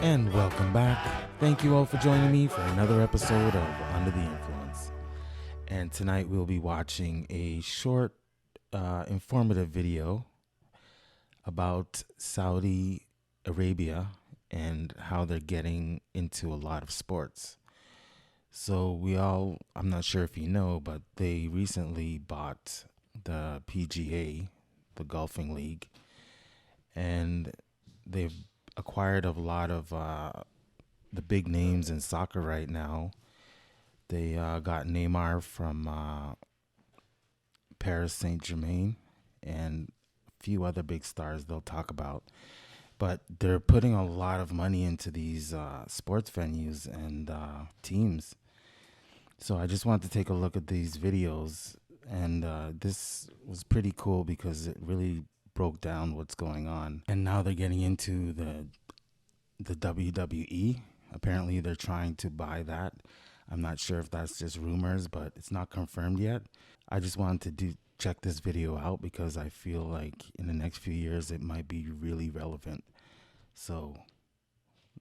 And welcome back. Thank you all for joining me for another episode of Under the Influence. And tonight we'll be watching a short, informative video about Saudi Arabia and how they're getting into a lot of sports. So I'm not sure if you know, but they recently bought the PGA, the golfing league, and they've acquired a lot of the big names in soccer right now. They got Neymar from Paris Saint-Germain and a few other big stars they'll talk about. But they're putting a lot of money into these sports venues and teams. So I just wanted to take a look at these videos, and this was pretty cool because it really broke down what's going on. And now they're getting into the WWE. Apparently they're trying to buy that. I'm not sure if that's just rumors, but it's not confirmed yet. I just wanted to check this video out because I feel like in the next few years it might be really relevant. So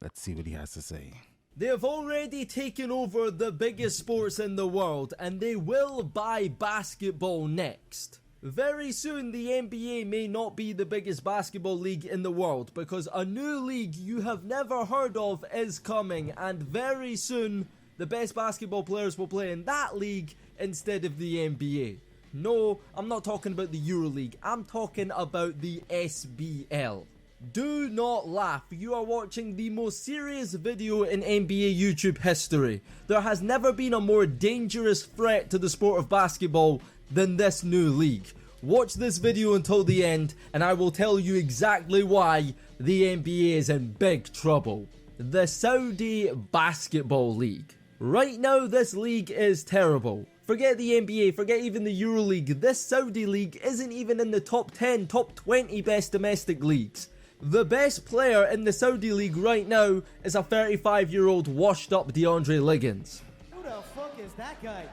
let's see what he has to say. They have already taken over the biggest sports in the world, and they will buy basketball next. Very soon the N.B.A. may not be the biggest basketball league in the world because a new league you have never heard of is coming, and very soon the best basketball players will play in that league instead of the N.B.A. No, I'm not talking about the EuroLeague, I'm talking about the SBL. Do not laugh, you are watching the most serious video in NBA YouTube history. There has never been a more dangerous threat to the sport of basketball than this new league. Watch this video until the end and I will tell you exactly why the NBA is in big trouble. The Saudi Basketball League. Right now this league is terrible. Forget the NBA, forget even the EuroLeague. This Saudi league isn't even in the top 10, top 20 best domestic leagues. The best player in the Saudi league right now is a 35-year-old washed up DeAndre Liggins. Who the fuck is that guy?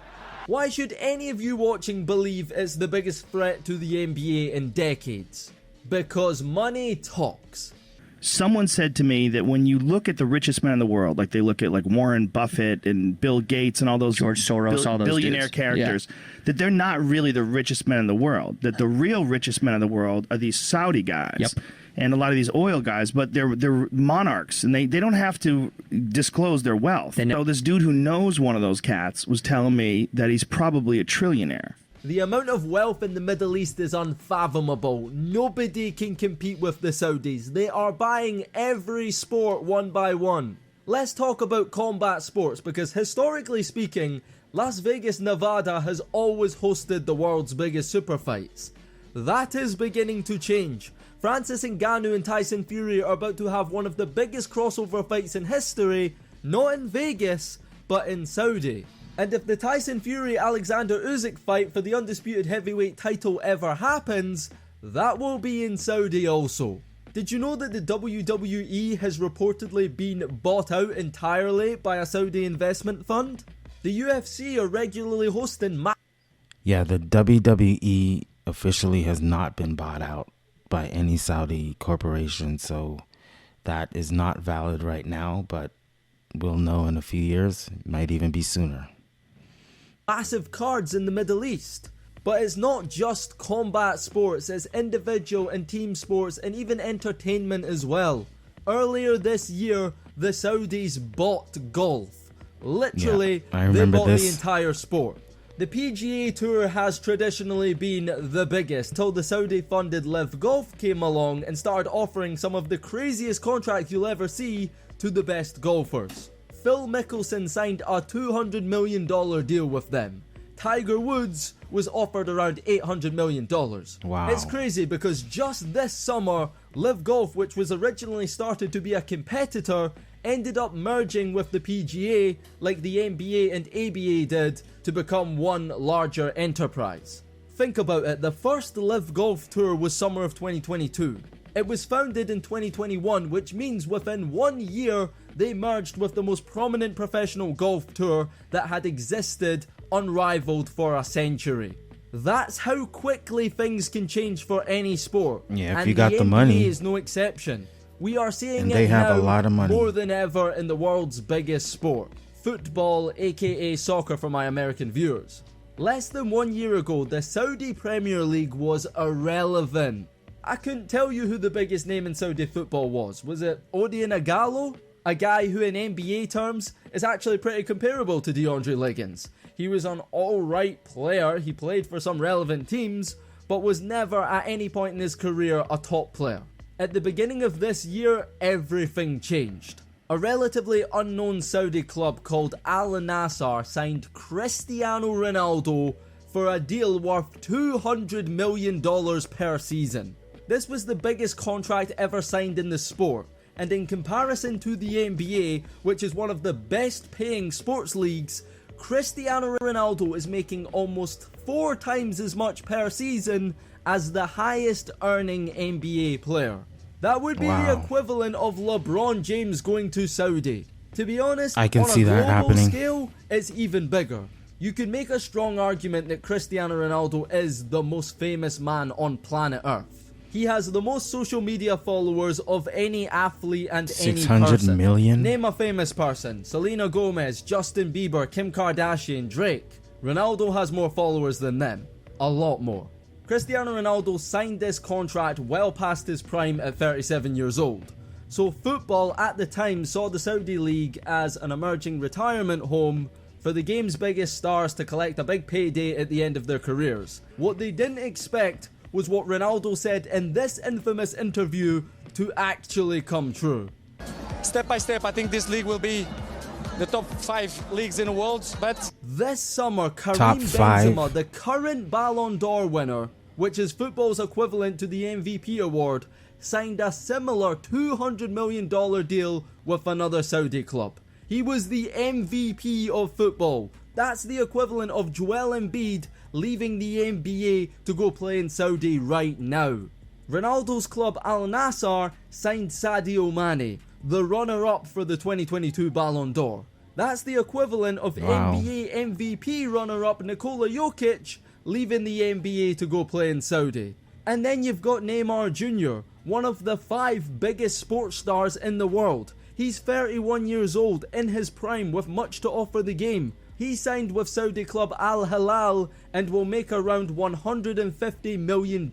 Why should any of you watching believe it's the biggest threat to the NBA in decades? Because money talks. Someone said to me that when you look at the richest men in the world, like they look at like Warren Buffett and Bill Gates and all those George Soros, all those billionaire dudes. characters, that they're not really the richest men in the world. That the real richest men in the world are these Saudi guys. Yep. And a lot of these oil guys, but they're monarchs, and they don't have to disclose their wealth. So this dude who knows one of those cats was telling me that he's probably a trillionaire. The amount of wealth in the Middle East is unfathomable. Nobody can compete with the Saudis. They are buying every sport one by one. Let's talk about combat sports because historically speaking, Las Vegas, Nevada has always hosted the world's biggest super fights. That is beginning to change. Francis Ngannou and Tyson Fury are about to have one of the biggest crossover fights in history, not in Vegas, but in Saudi. And if the Tyson Fury-Alexander Usyk fight for the undisputed heavyweight title ever happens, that will be in Saudi also. Did you know that the WWE has reportedly been bought out entirely by a Saudi investment fund? The UFC are regularly hosting Yeah, the WWE officially has not been bought out by any Saudi corporation, so that is not valid right now, but we'll know in a few years. It might even be sooner. massive cards in the Middle East. But it's not just combat sports, it's individual and team sports and even entertainment as well. Earlier this year, the Saudis bought golf. Literally, they bought the entire sport. The PGA Tour has traditionally been the biggest until the Saudi-funded Live Golf came along and started offering some of the craziest contracts you'll ever see to the best golfers. Phil Mickelson signed a $200 million deal with them. Tiger Woods was offered around $800 million. Wow. It's crazy because just this summer, Live Golf, which was originally started to be a competitor, ended up merging with the PGA like the N.B.A. and A.B.A. did to become one larger enterprise. Think about it, the first Live Golf Tour was summer of 2022. It was founded in 2021, which means within 1 year they merged with the most prominent professional golf tour that had existed unrivaled for a century. That's how quickly things can change for any sport. Yeah, if and you got the money. NBA is no exception. We are seeing And they it have now a lot of money. more than ever in the world's biggest sport, football, aka soccer for my American viewers. Less than 1 year ago, the Saudi Premier League was irrelevant. I couldn't tell you who the biggest name in Saudi football was. Was it Odion Igalo? A guy who in N.B.A. terms is actually pretty comparable to DeAndre Liggins. He was an alright player, he played for some relevant teams, but was never at any point in his career a top player. At the beginning of this year, everything changed. A relatively unknown Saudi club called Al Nassr signed Cristiano Ronaldo for a deal worth $200 million per season. This was the biggest contract ever signed in the sport, and in comparison to the N.B.A., which is one of the best paying sports leagues, Cristiano Ronaldo is making almost 4 times as much per season as the highest earning N.B.A. player. That would be the equivalent of LeBron James going to Saudi. To be honest, I can on see a that global happening. scale, it's even bigger. You could make a strong argument that Cristiano Ronaldo is the most famous man on planet Earth. He has the most social media followers of any athlete and any 600 person. million? Name a famous person. Selena Gomez, Justin Bieber, Kim Kardashian, Drake. Ronaldo has more followers than them. A lot more. Cristiano Ronaldo signed this contract well past his prime at 37 years old. So football at the time saw the Saudi League as an emerging retirement home for the game's biggest stars to collect a big payday at the end of their careers. What they didn't expect was what Ronaldo said in this infamous interview to actually come true. Step by step, I think this league will be the top 5 leagues in the world, but this summer, Top Karim 5. Benzema, the current Ballon d'Or winner, which is football's equivalent to the MVP award, signed a similar $200 million deal with another Saudi club. He was the MVP of football. That's the equivalent of Joel Embiid leaving the N.B.A. to go play in Saudi right now. Ronaldo's club Al Nassr signed Sadio Mane, the runner-up for the 2022 Ballon d'Or. That's the equivalent of NBA MVP runner-up Nikola Jokic leaving the N.B.A. to go play in Saudi. And then you've got Neymar Jr., one of the 5 biggest sports stars in the world. He's 31 years old, in his prime, with much to offer the game. He signed with Saudi club Al Hilal and will make around $150 million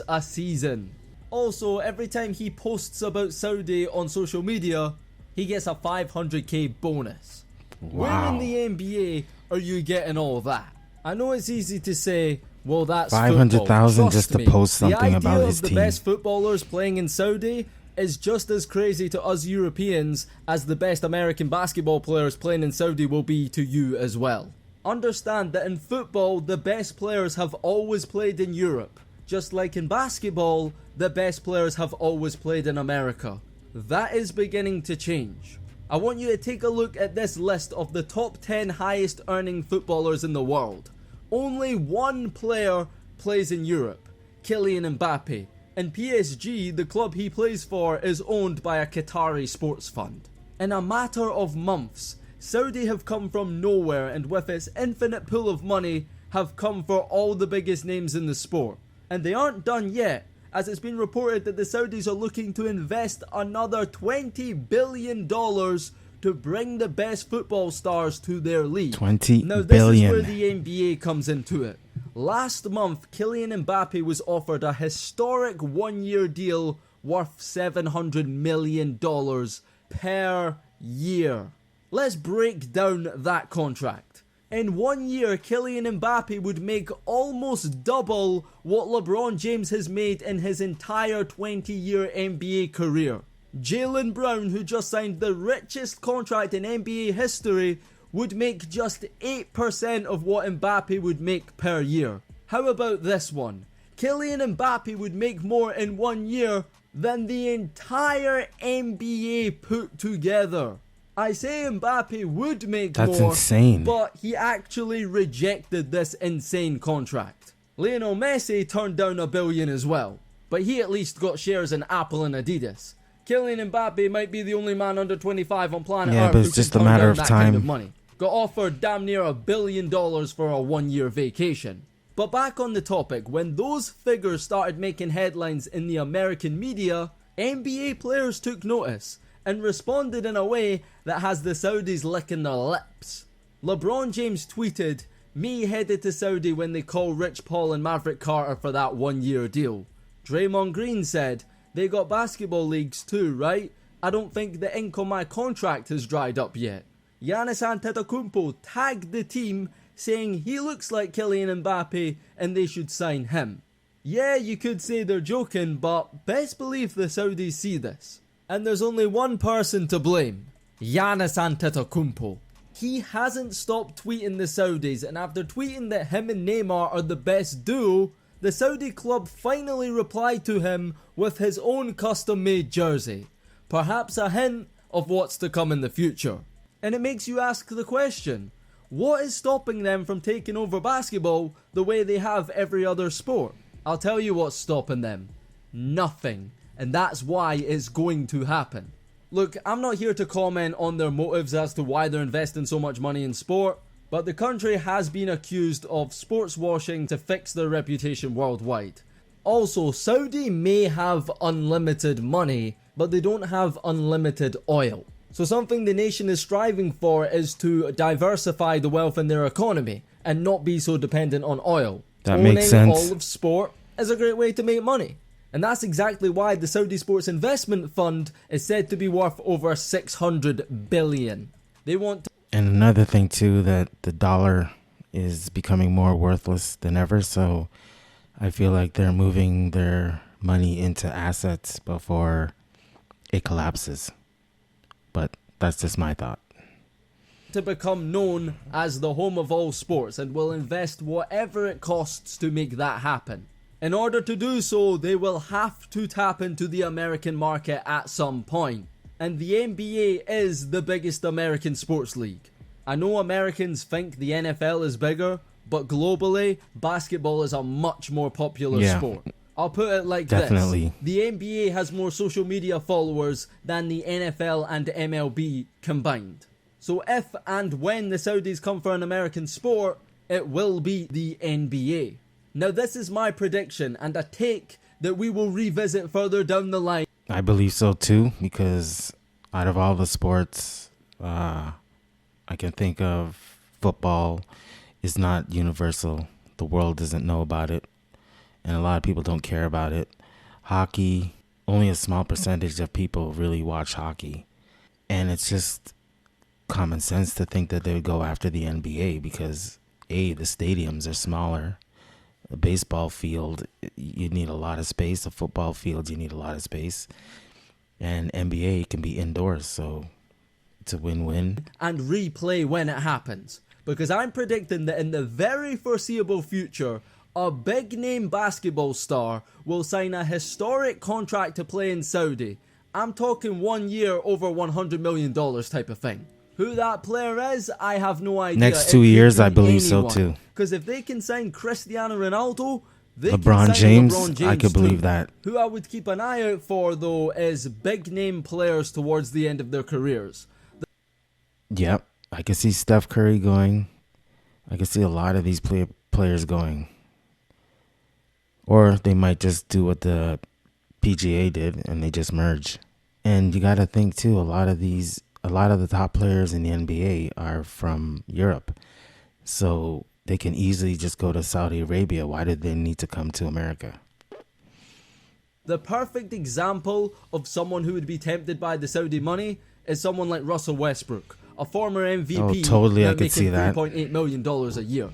a season. Also, every time he posts about Saudi on social media, he gets a 500k bonus. Where in the NBA are you getting all that? I know it's easy to say, well, that's 500,000 football. just to Trust me, post something about his the team. idea of the best footballers playing in Saudi is just as crazy to us Europeans as the best American basketball players playing in Saudi will be to you as well. Understand that in football, the best players have always played in Europe. Just like in basketball, the best players have always played in America. That is beginning to change. I want you to take a look at this list of the top 10 highest earning footballers in the world. Only one player plays in Europe, Kylian Mbappe, and PSG, the club he plays for, is owned by a Qatari sports fund. In a matter of months, Saudi have come from nowhere and with its infinite pool of money have come for all the biggest names in the sport. And they aren't done yet, as it's been reported that the Saudis are looking to invest another $20 billion to bring the best football stars to their league. 20 now, this billion. is where the N.B.A. comes into it. Last month, Kylian Mbappe was offered a historic 1-year deal worth $700 million per year. Let's break down that contract. In 1 year, Kylian Mbappe would make almost double what LeBron James has made in his entire 20-year NBA career. Jaylen Brown, who just signed the richest contract in NBA history, would make just 8% of what Mbappe would make per year. How about this one? Kylian Mbappe would make more in 1 year than the entire NBA put together. I say Mbappe would make That's more, insane. but he actually rejected this insane contract. Lionel Messi turned down $1 billion as well, but he at least got shares in Apple and Adidas. Kylian Mbappe might be the only man under 25 on planet Earth but who it's just could a turn matter down of that kind of time. money. Got offered damn near $1 billion for a 1-year vacation. But back on the topic, when those figures started making headlines in the American media, NBA players took notice and responded in a way that has the Saudis licking their lips. LeBron James tweeted, "Me headed to Saudi when they call Rich Paul and Maverick Carter for that 1-year deal." Draymond Green said, "They got basketball leagues too, right? I don't think the ink on my contract has dried up yet." Giannis Antetokounmpo tagged the team saying he looks like Kylian N.B.A. and they should sign him. Yeah, you could say they're joking, but best believe the Saudis see this. And there's only one person to blame. Giannis Antetokounmpo. He hasn't stopped tweeting the Saudis, and after tweeting that him and Neymar are the best duo, the Saudi club finally replied to him with his own custom-made jersey. Perhaps a hint of what's to come in the future. And it makes you ask the question, what is stopping them from taking over basketball the way they have every other sport? I'll tell you what's stopping them. Nothing. And that's why it's going to happen. Look, I'm not here to comment on their motives as to why they're investing so much money in sport, but the country has been accused of sports washing to fix their reputation worldwide. Also, Saudi may have unlimited money, but they don't have unlimited oil. So something the nation is striving for is to diversify the wealth in their economy and not be so dependent on oil. That makes sense. All of sport is a great way to make money. And that's exactly why the Saudi Sports Investment Fund is said to be worth over 600 billion. They want to... And another thing too, that the dollar is becoming more worthless than ever, so I feel like they're moving their money into assets before it collapses. But that's just my thought. To become known as the home of all sports and will invest whatever it costs to make that happen. In order to do so, they will have to tap into the American market at some point. And the N.B.A. is the biggest American sports league. I know Americans think the NFL is bigger, but globally, basketball is a much more popular sport. I'll put it like Definitely. this. The NBA has more social media followers than the NFL and MLB combined. So if and when the Saudis come for an American sport, it will be the NBA. Now this is my prediction and a take that we will revisit further down the line. I believe so too, because out of all the sports, I can think of, football is not universal. The world doesn't know about it, and a lot of people don't care about it. Hockey, only a small percentage of people really watch hockey, and it's just common sense to think that they would go after the N.B.A. because the stadiums are smaller. A baseball field, you need a lot of space. A football field, you need a lot of space. And N.B.A. can be indoors, so it's a win-win. And replay when it happens. Because I'm predicting that in the very foreseeable future, a big-name basketball star will sign a historic contract to play in Saudi. I'm talking 1 year over $100 million type of thing. Who that player is, I have no idea. Next 2 years, I believe so too. Because if they can sign Cristiano Ronaldo, they LeBron can sign James, LeBron James I could believe too. that. Who I would keep an eye out for, though, is big-name players towards the end of their careers. Yep, I can see Steph Curry going. I can see a lot of these players going. Or they might just do what the PGA did and they just merge. And you got to think too, a lot of the top players in the N.B.A. are from Europe. So they can easily just go to Saudi Arabia. Why did they need to come to America? The perfect example of someone who would be tempted by the Saudi money is someone like Russell Westbrook, a former MVP Oh, totally, I could making see that. $3.8 million a year.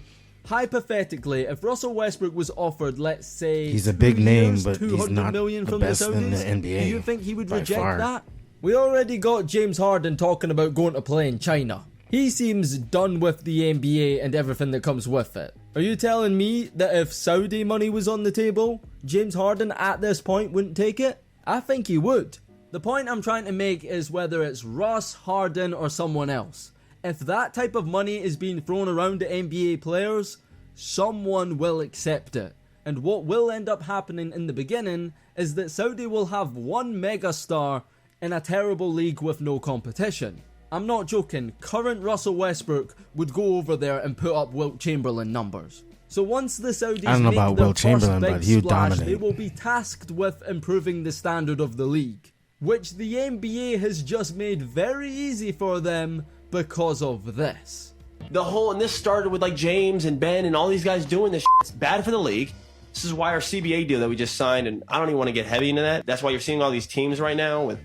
Hypothetically, if Russell Westbrook was offered, let's say, He's a big 2 name, years, but he's 200 not million the from best the in the Saudis, NBA do you think he would by reject far. that? We already got James Harden talking about going to play in China. He seems done with the NBA and everything that comes with it. Are you telling me that if Saudi money was on the table, James Harden at this point wouldn't take it? I think he would. The point I'm trying to make is whether it's Russ, Harden, or someone else. If that type of money is being thrown around to NBA players, someone will accept it. And what will end up happening in the beginning is that Saudi will have one megastar in a terrible league with no competition. I'm not joking, current Russell Westbrook would go over there and put up Wilt Chamberlain numbers. So once the Saudis I don't know make about their Will first Chamberlain, big but he would splash, dominate. they will be tasked with improving the standard of the league, which the NBA has just made very easy for them because of this. And this started with like James and Ben and all these guys doing this shit. It's bad for the league. This is why our CBA deal that we just signed, and I don't even want to get heavy into that. That's why you're seeing all these teams right now with,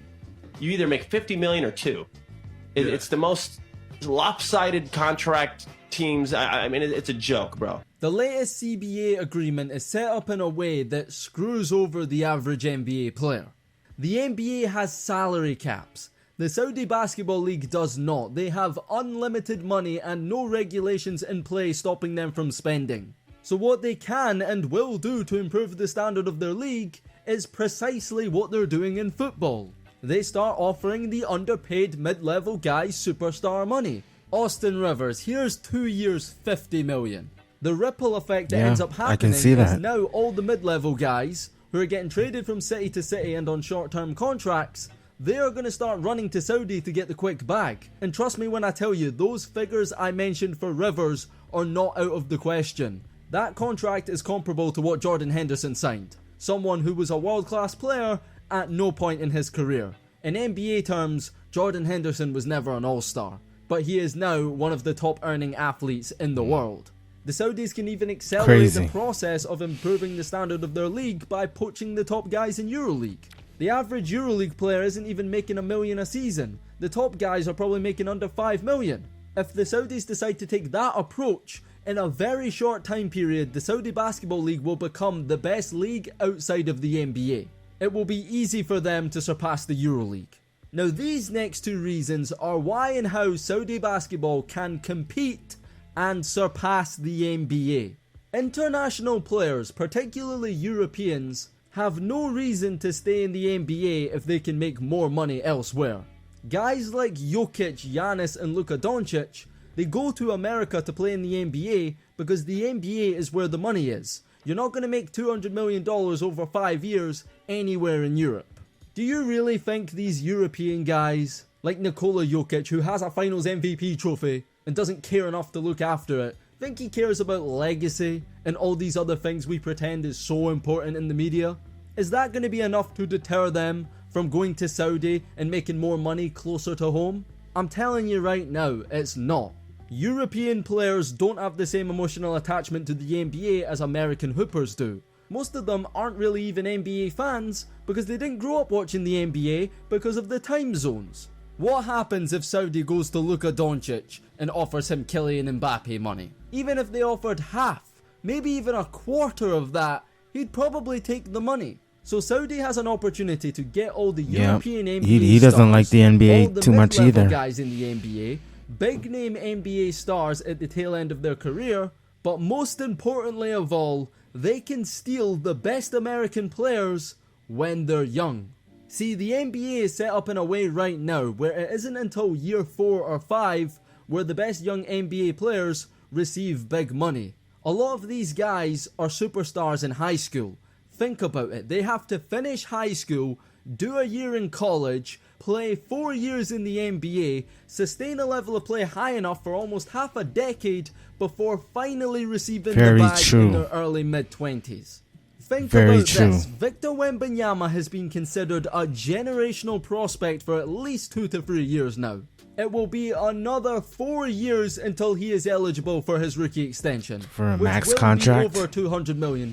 you either make 50 million or 2. It's the most lopsided contract teams. I mean, it's a joke, bro. The latest CBA agreement is set up in a way that screws over the average NBA player. The NBA has salary caps. The Saudi Basketball League does not. They have unlimited money and no regulations in place stopping them from spending. So what they can and will do to improve the standard of their league is precisely what they're doing in football. They start offering the underpaid mid-level guys superstar money. Austin Rivers, here's 2 years, 50 million. The ripple effect that Yeah, ends up I happening can see is that. now all the mid-level guys who are getting traded from city to city and on short-term contracts, they are going to start running to Saudi to get the quick bag. And trust me when I tell you, those figures I mentioned for Rivers are not out of the question. That contract is comparable to what Jordan Henderson signed. Someone who was a world-class player at no point in his career. In NBA terms, Jordan Henderson was never an all-star, but he is now one of the top earning athletes in the world. The Saudis can even accelerate the process of improving the standard of their league by poaching the top guys in EuroLeague. The average EuroLeague player isn't even making $1 million a season. The top guys are probably making under $5 million. If the Saudis decide to take that approach, in a very short time period, the Saudi Basketball League will become the best league outside of the NBA. It will be easy for them to surpass the EuroLeague. Now these next 2 reasons are why and how Saudi basketball can compete and surpass the NBA. International players, particularly Europeans, have no reason to stay in the NBA if they can make more money elsewhere. Guys like Jokic, Giannis and Luka Doncic, they go to America to play in the NBA because the NBA is where the money is. You're not going to make $200 million over 5 years anywhere in Europe. Do you really think these European guys, like Nikola Jokic, who has a Finals MVP trophy and doesn't care enough to look after it, think he cares about legacy and all these other things we pretend is so important in the media? Is that going to be enough to deter them from going to Saudi and making more money closer to home? I'm telling you right now, it's not. European players don't have the same emotional attachment to the NBA as American hoopers do. Most of them aren't really even NBA fans because they didn't grow up watching the NBA because of the time zones. What happens if Saudi goes to Luka Doncic and offers him Kylian N.B.A. money? Even if they offered half, maybe even a quarter of that, he'd probably take the money. So Saudi has an opportunity to get all the European NBA he doesn't stars, like the NBA all the too much mid-level either. guys in the NBA, big name NBA stars at the tail end of their career, but most importantly of all, they can steal the best American players when they're young. See, the NBA is set up in a way right now where it isn't until year 4 or 5 where the best young NBA players receive big money. A lot of these guys are superstars in high school. Think about it. They have to finish high school, do a year in college, play 4 years in the NBA, sustain a level of play high enough for almost half a decade before finally receiving the bag in their early mid-20s. Think about this. Victor Wembanyama has been considered a generational prospect for at least 2 to 3 years now. It will be another 4 years until he is eligible for his rookie extension, for a which max will contract be over $200 million.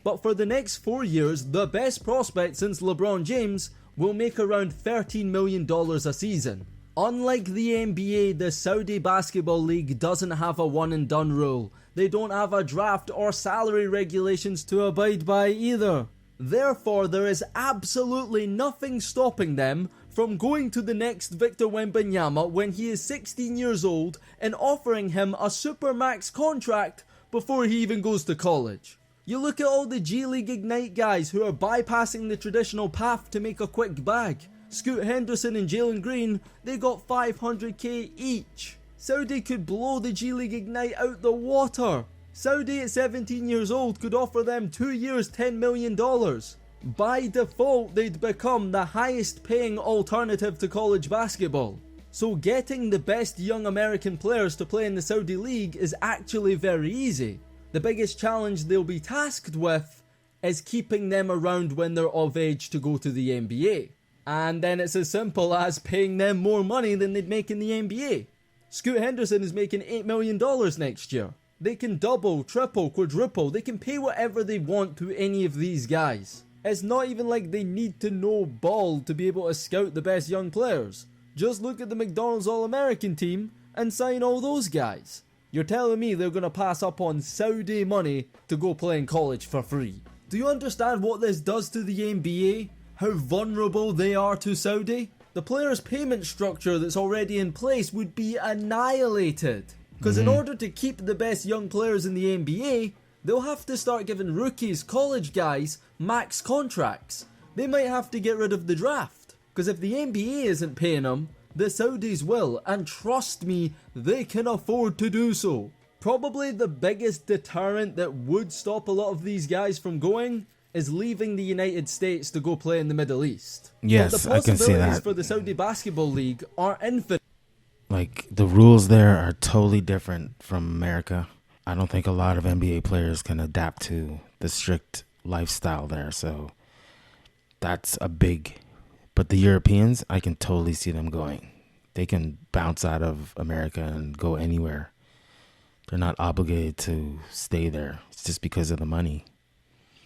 But for the next 4 years, the best prospect since LeBron James will make around $13 million a season. Unlike the NBA, the Saudi Basketball League doesn't have a one and done rule. They don't have a draft or salary regulations to abide by either. Therefore, there is absolutely nothing stopping them from going to the next Victor Wembanyama when he is 16 years old and offering him a supermax contract before he even goes to college. You look at all the G League Ignite guys who are bypassing the traditional path to make a quick bag. Scoot Henderson and Jalen Green, they got $500k each. Saudi could blow the G League Ignite out the water. Saudi at 17 years old could offer them 2 years $10 million. By default, they'd become the highest paying alternative to college basketball. So getting the best young American players to play in the Saudi League is actually very easy. The biggest challenge they'll be tasked with is keeping them around when they're of age to go to the NBA. And then it's as simple as paying them more money than they'd make in the NBA. Scoot Henderson is making $8 million next year. They can double, triple, quadruple. They can pay whatever they want to any of these guys. It's not even like they need to know ball to be able to scout the best young players. Just look at the McDonald's All-American team and sign all those guys. You're telling me they're going to pass up on Saudi money to go play in college for free? Do you understand what this does to the NBA? How vulnerable they are to Saudi? The players' payment structure that's already in place would be annihilated. Because in order to keep the best young players in the NBA, they'll have to start giving rookies, college guys, max contracts. They might have to get rid of the draft. Because if the NBA isn't paying them, the Saudis will. And trust me, they can afford to do so. Probably the biggest deterrent that would stop a lot of these guys from going is leaving the United States to go play in the Middle East. Yes, but the I can see possibilities that. for the Saudi Basketball League are infinite. Like, the rules there are totally different from America. I don't think a lot of NBA players can adapt to the strict lifestyle there, so that's a big... But the Europeans, I can totally see them going. They can bounce out of America and go anywhere. They're not obligated to stay there. It's just because of the money.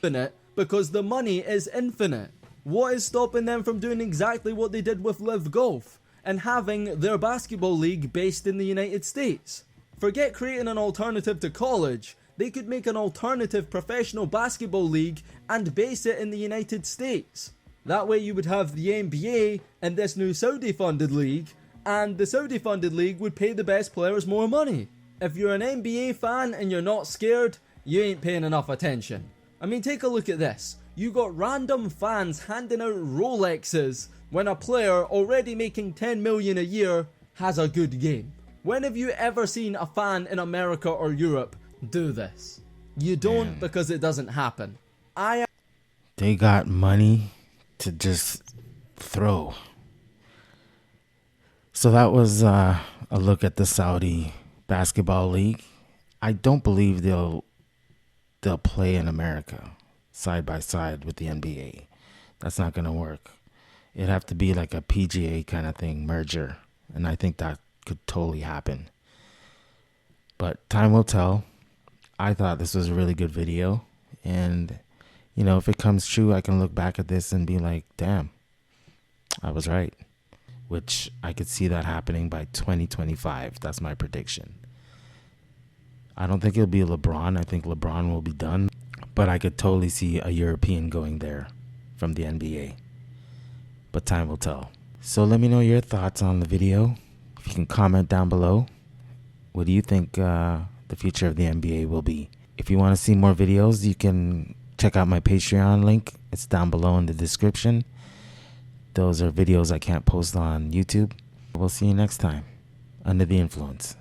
Because the money is infinite. What is stopping them from doing exactly what they did with Live Golf and having their basketball league based in the United States? Forget creating an alternative to college. They could make an alternative professional basketball league and base it in the United States. That way you would have the N.B.A. and this new Saudi funded league, and the Saudi funded league would pay the best players more money. If you're an N.B.A. fan and you're not scared, you ain't paying enough attention. I mean, take a look at this. You got random fans handing out Rolexes when a player already making $10 million a year has a good game. When have you ever seen a fan in America or Europe do this? You don't, because it doesn't happen. They got money to just throw. So that was a look at the Saudi Basketball League. I don't believe they'll play in America side by side with the N.B.A. That's not going to work. It'd have to be like a PGA kind of thing, merger. And I think that could totally happen. But time will tell. I thought this was a really good video. And, you know, if it comes true, I can look back at this and be like, damn, I was right. Which I could see that happening by 2025. That's my prediction. I don't think it'll be LeBron. I think LeBron will be done. But I could totally see a European going there from the N.B.A. But time will tell. So let me know your thoughts on the video. If you can comment down below. What do you think the future of the N.B.A. will be? If you want to see more videos, you can check out my Patreon link. It's down below in the description. Those are videos I can't post on YouTube. We'll see you next time. Under the Influence.